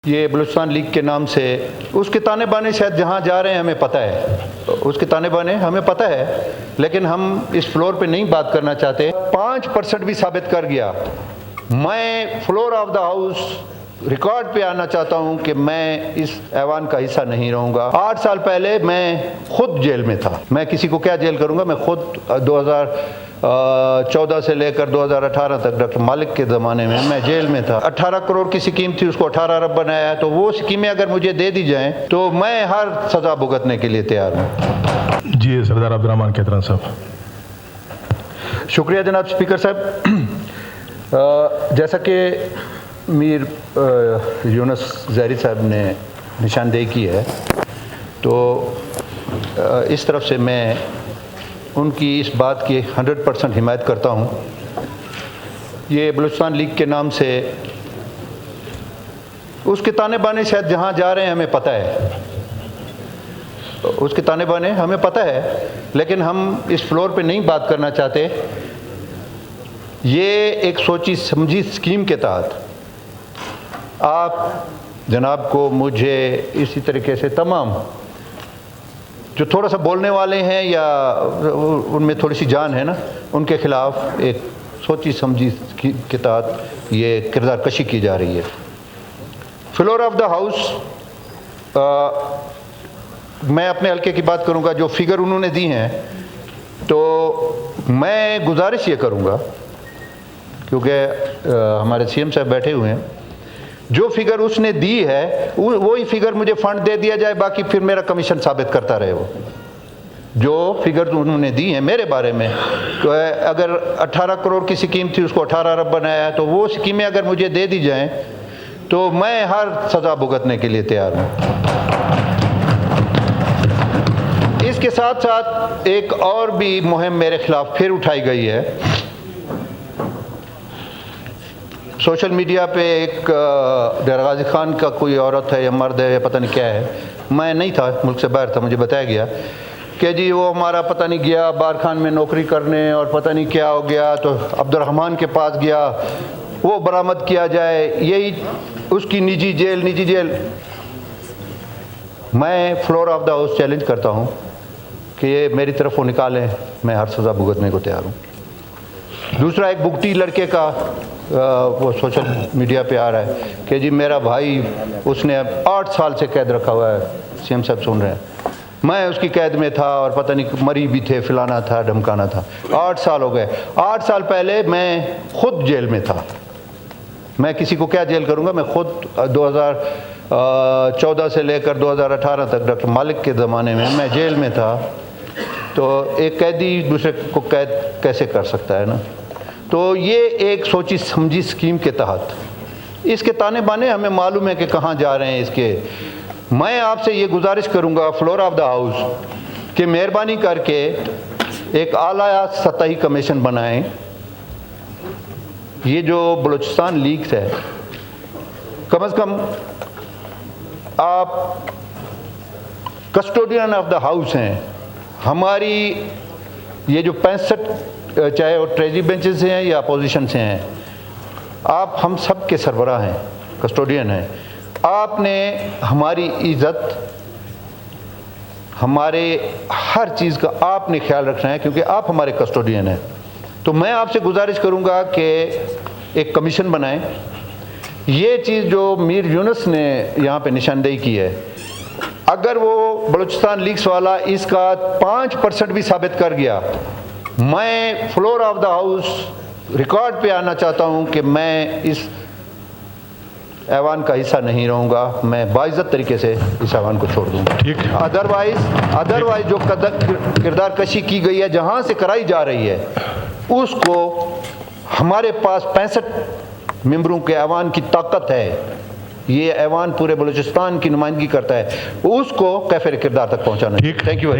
ये बलूचिस्तान लीग के नाम से उसके ताने बाने शायद जहाँ जा रहे हैं हमें पता है, उसके ताने बाने हमें पता है, लेकिन हम इस फ्लोर पे नहीं बात करना चाहते। 5% भी साबित कर गया। मैं floor of the house record पे आना चाहता हूं कि मैं इस ऐवान का हिस्सा नहीं रहूंगा। 8 साल पहले मैं खुद जेल में था। मैं किसी को क्या जेल करूंगा, मैं खुद 2014 से लेकर 2018 तक डॉक्टर मालिक के ज़माने में मैं जेल में था। 18 करोड़ की स्कीम थी, उसको 18 अरब बनाया। तो वो स्कीमें अगर मुझे दे दी जाएं तो मैं हर सज़ा भुगतने के लिए तैयार हूँ। जी सरदार अब्दुर्रहमान कैतरन साहब। शुक्रिया जनाब स्पीकर साहब। जैसा कि मीर यूनुस ज़हरी साहब ने निशानदेही की है, तो इस तरफ से मैं उनकी इस बात की 100% हिमायत करता हूँ। ये बलूचिस्तान लीग के नाम से उसके ताने बाने शायद जहाँ जा रहे हैं हमें पता है, उसके ताने बाने हमें पता है, लेकिन हम इस फ्लोर पे नहीं बात करना चाहते। ये एक सोची समझी स्कीम के तहत आप जनाब को, मुझे, इसी तरीके से तमाम जो थोड़ा सा बोलने वाले हैं या उनमें थोड़ी सी जान है ना, उनके ख़िलाफ़ एक सोची समझी के तहत ये किरदार कशी की जा रही है। फ्लोर ऑफ द हाउस, मैं अपने हल्के की बात करूंगा। जो फिगर उन्होंने दी हैं, तो मैं गुजारिश ये करूंगा, क्योंकि हमारे सीएम साहब बैठे हुए हैं, जो फिगर उसने दी है वही फिगर मुझे फंड दे दिया जाए, बाकी फिर मेरा कमीशन साबित करता रहे। वो जो फिगर उन्होंने दी है मेरे बारे में, तो अगर 18 करोड़ की स्कीम थी, उसको 18 अरब बनाया है, तो वो स्कीमें अगर मुझे दे दी जाएं तो मैं हर सज़ा भुगतने के लिए तैयार हूँ। इसके साथ साथ एक और भी मुहिम मेरे खिलाफ फिर उठाई गई है। सोशल मीडिया पे एक दरगाजी खान का कोई औरत है या मर्द है या पता नहीं क्या है, मैं नहीं था, मुल्क से बाहर था, मुझे बताया गया कि जी वो हमारा पता नहीं गया बार खान में नौकरी करने और पता नहीं क्या हो गया, तो अब्दुर्रहमान के पास गया, वो बरामद किया जाए, यही उसकी निजी जेल। मैं floor of the house challenge करता हूँ कि ये मेरी तरफ वो निकालें, मैं हर सज़ा भुगतने को तैयार हूँ। दूसरा, एक बुगटी लड़के का वो सोशल मीडिया पे आ रहा है कि जी मेरा भाई, उसने 8 साल से कैद रखा हुआ है। सीएम साहब सुन रहे हैं, मैं उसकी कैद में था और पता नहीं मरी भी थे, फिलाना था, धमकाना था। 8 साल हो गए। 8 साल पहले मैं खुद जेल में था। मैं किसी को क्या जेल करूंगा, मैं खुद 2014 से लेकर 2018 तक डॉक्टर मालिक के ज़माने में मैं जेल में था। तो एक कैदी दूसरे को कैद कैसे कर सकता है ना। तो ये एक सोची समझी स्कीम के तहत इसके ताने बाने हमें मालूम है कि कहाँ जा रहे हैं इसके। मैं आपसे ये गुजारिश करूँगा फ्लोर ऑफ द हाउस कि मेहरबानी करके एक आला सतही कमीशन बनाएं। ये जो बलूचिस्तान लीग है, कम से कम आप कस्टोडियन ऑफ द हाउस हैं। हमारी ये जो 65, चाहे वो ट्रेजरी बेंचेस से हैं या अपोजिशन से हैं, आप हम सब के सरबराह हैं, कस्टोडियन हैं। आपने हमारी इज़्ज़त, हमारे हर चीज़ का आपने ख्याल रखना है, क्योंकि आप हमारे कस्टोडियन हैं। तो मैं आपसे गुजारिश करूंगा कि एक कमीशन बनाएं। ये चीज़ जो मीर यूनुस ने यहाँ पे निशानदेही की है, अगर वो बलूचिस्तान लीग्स वाला इसका 5% भी साबित कर गया, मैं floor of the house record पे आना चाहता हूं कि मैं इस ऐवान का हिस्सा नहीं रहूंगा। मैं बाइज्जत तरीके से इस ऐवान को छोड़ दूंगा। ठीक। अदरवाइज जो किरदार कशी की गई है, जहां से कराई जा रही है, उसको हमारे पास 65 मेंबरों के ऐवान की ताकत है। ये ऐवान पूरे बलूचिस्तान की नुमाइंदगी करता है, उसको कैफे किरदार तक पहुंचाना। ठीक। Thank you.